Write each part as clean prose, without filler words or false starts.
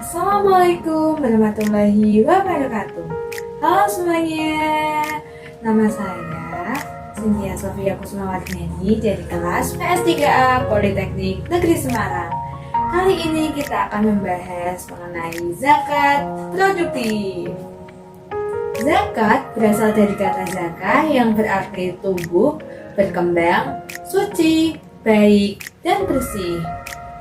Assalamualaikum warahmatullahi wabarakatuh. Halo semuanya, nama saya Cynthia Sofia Kusmawardhani dari kelas PS3A Politeknik Negeri Semarang. Kali ini kita akan membahas mengenai zakat produktif. Zakat berasal dari kata zakah yang berarti tumbuh, berkembang, suci, baik, dan bersih.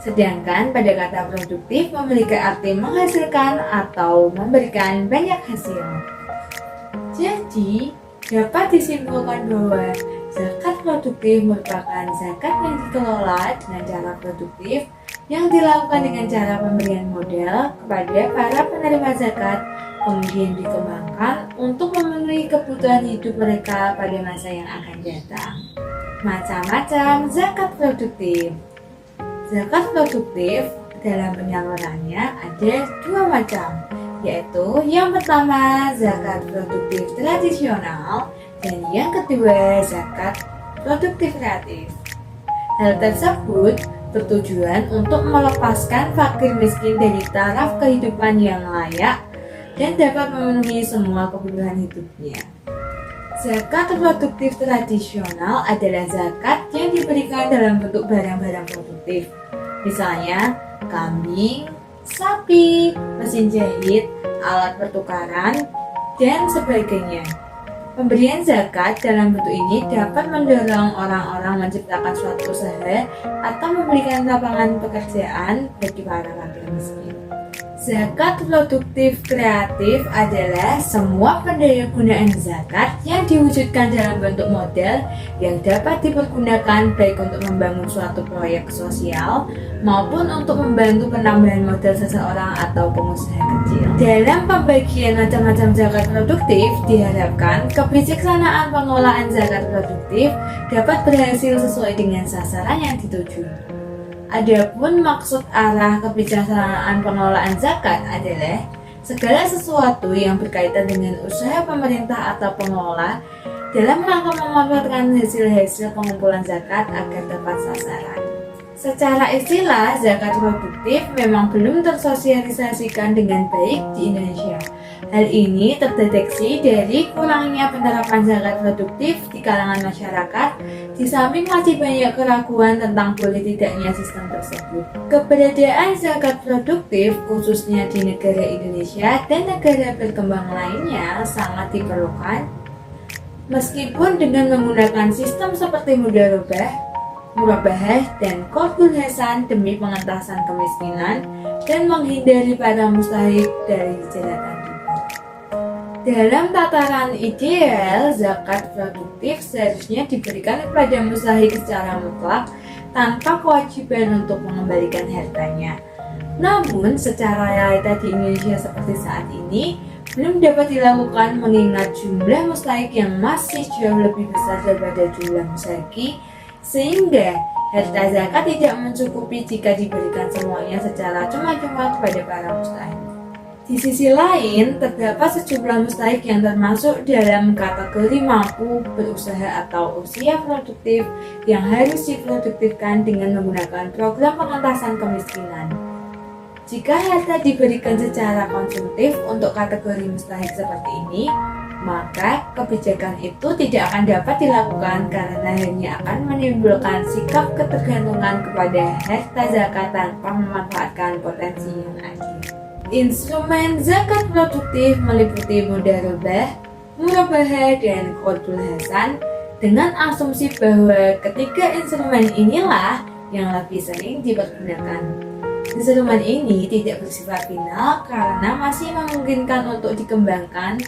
Sedangkan pada kata produktif memiliki arti menghasilkan atau memberikan banyak hasil. Jadi, dapat disimpulkan bahwa zakat produktif merupakan zakat yang dikelola dengan cara produktif yang dilakukan dengan cara pemberian modal kepada para penerima zakat, kemudian dikembangkan untuk memenuhi kebutuhan hidup mereka pada masa yang akan datang. Macam-macam zakat produktif. Zakat produktif dalam penyalurannya ada dua macam, yaitu yang pertama zakat produktif tradisional dan yang kedua zakat produktif kreatif. Hal tersebut bertujuan untuk melepaskan fakir miskin dari taraf kehidupan yang layak dan dapat memenuhi semua kebutuhan hidupnya. Zakat produktif tradisional adalah zakat yang diberikan dalam bentuk barang-barang produktif, misalnya kambing, sapi, mesin jahit, alat pertukaran, dan sebagainya. Pemberian zakat dalam bentuk ini dapat mendorong orang-orang menciptakan suatu usaha atau memberikan lapangan pekerjaan bagi para fakir miskin. Zakat produktif kreatif adalah semua pendaya gunaan zakat yang diwujudkan dalam bentuk modal yang dapat dipergunakan baik untuk membangun suatu proyek sosial maupun untuk membantu penambahan modal seseorang atau pengusaha kecil. Dalam pembagian macam-macam zakat produktif, diharapkan kebijaksanaan pengelolaan zakat produktif dapat berhasil sesuai dengan sasaran yang dituju. Adapun maksud arah kebijaksanaan pengelolaan zakat adalah segala sesuatu yang berkaitan dengan usaha pemerintah atau pengelola dalam rangka memanfaatkan hasil-hasil pengumpulan zakat agar tepat sasaran. Secara istilah, zakat produktif memang belum tersosialisasikan dengan baik di Indonesia. Hal ini terdeteksi dari kurangnya penerapan zakat produktif di kalangan masyarakat, di samping masih banyak keraguan tentang boleh tidaknya sistem tersebut. Keberadaan zakat produktif khususnya di negara Indonesia dan negara berkembang lainnya sangat diperlukan, meskipun dengan menggunakan sistem seperti murabahah dan qardul hasan demi pengentasan kemiskinan dan menghindari para mustahik dari jeratan riba. Dalam tataran ideal, zakat produktif seharusnya diberikan kepada mustahik secara mutlak tanpa kewajiban untuk mengembalikan hartanya. Namun, secara realita di Indonesia seperti saat ini, belum dapat dilakukan mengingat jumlah mustahik yang masih jauh lebih besar daripada jumlah musaki, sehingga harta zakat tidak mencukupi jika diberikan semuanya secara cuma-cuma kepada para mustahik. Di sisi lain, terdapat sejumlah mustahik yang termasuk dalam kategori mampu berusaha atau usia produktif yang harus diproduktifkan dengan menggunakan program pengentasan kemiskinan. Jika harta diberikan secara konsumtif untuk kategori mustahik seperti ini, maka kebijakan itu tidak akan dapat dilakukan karena hanya akan menimbulkan sikap ketergantungan kepada harta zakat tanpa memanfaatkan potensi yang ada. Instrumen zakat produktif meliputi murabahah, dan qardul hasan dengan asumsi bahwa ketiga instrumen inilah yang lebih sering dipergunakan. Instrumen ini tidak bersifat final karena masih memungkinkan untuk dikembangkan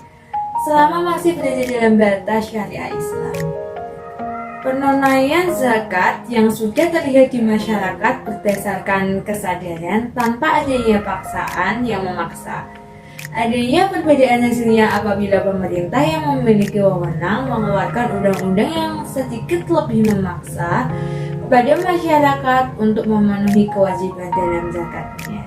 selama masih berada dalam batas syariah Islam. Penunaian zakat yang sudah terlihat di masyarakat berdasarkan kesadaran tanpa adanya paksaan yang memaksa. Adanya perbedaan hasilnya apabila pemerintah yang memiliki wewenang mengeluarkan undang-undang yang sedikit lebih memaksa kepada masyarakat untuk memenuhi kewajiban dalam zakatnya.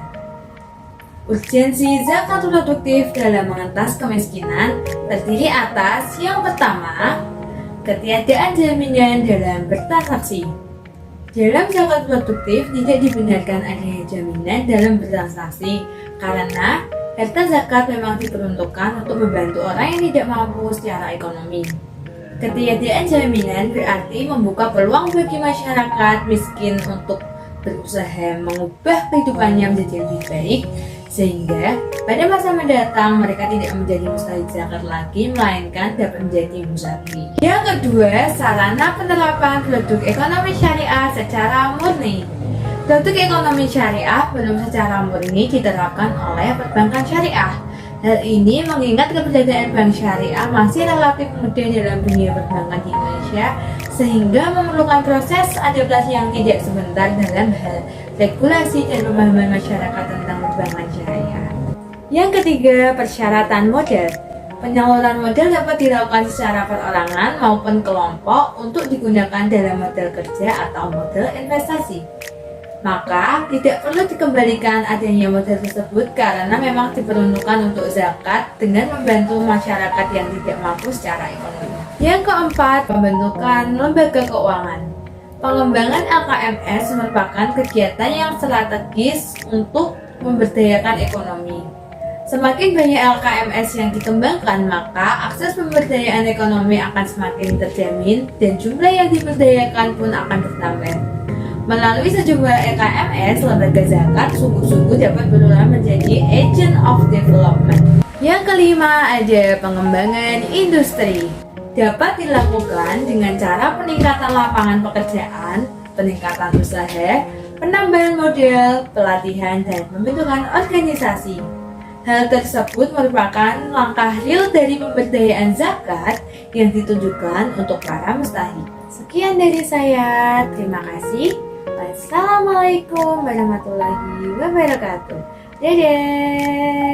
Urgensi zakat produktif dalam mengentas kemiskinan terdiri atas yang pertama, ketiadaan jaminan dalam bertransaksi. Dalam zakat produktif tidak dibenarkan adanya jaminan dalam bertransaksi karena harta zakat memang diperuntukkan untuk membantu orang yang tidak mampu secara ekonomi. Ketiadaan jaminan berarti membuka peluang bagi masyarakat miskin untuk berusaha mengubah kehidupannya menjadi lebih baik, sehingga pada masa mendatang mereka tidak menjadi mustahik zakat lagi, melainkan dapat menjadi musafir. Yang kedua, sarana penerapan produk ekonomi syariah secara murni. Produk ekonomi syariah belum secara murni diterapkan oleh perbankan syariah. Hal ini mengingat keberadaan bank syariah masih relatif muda dalam dunia perbankan di Indonesia, sehingga memerlukan proses adaptasi yang tidak sebentar dalam hal regulasi dan pemahaman masyarakat tentang perbankan syariah. Yang ketiga, persyaratan modal. Penyaluran modal dapat dilakukan secara perorangan maupun kelompok untuk digunakan dalam modal kerja atau modal investasi. Maka tidak perlu dikembalikan adanya modal tersebut karena memang diperuntukkan untuk zakat dengan membantu masyarakat yang tidak mampu secara ekonomi. Yang keempat, pembentukan lembaga keuangan. Pengembangan LKMS merupakan kegiatan yang strategis untuk memberdayakan ekonomi. Semakin banyak LKMS yang dikembangkan, maka akses pemberdayaan ekonomi akan semakin terjamin dan jumlah yang diberdayakan pun akan bertambah. Melalui sejumlah LKMS, lembaga zakat sungguh-sungguh dapat berperan menjadi agent of development. Yang kelima, ada pengembangan industri. Dapat dilakukan dengan cara peningkatan lapangan pekerjaan, peningkatan usaha, penambahan modal, pelatihan, dan pembentukan organisasi. Hal tersebut merupakan langkah real dari pemberdayaan zakat yang ditujukan untuk para mustahik. Sekian dari saya, terima kasih. Wassalamualaikum warahmatullahi wabarakatuh. Dadah.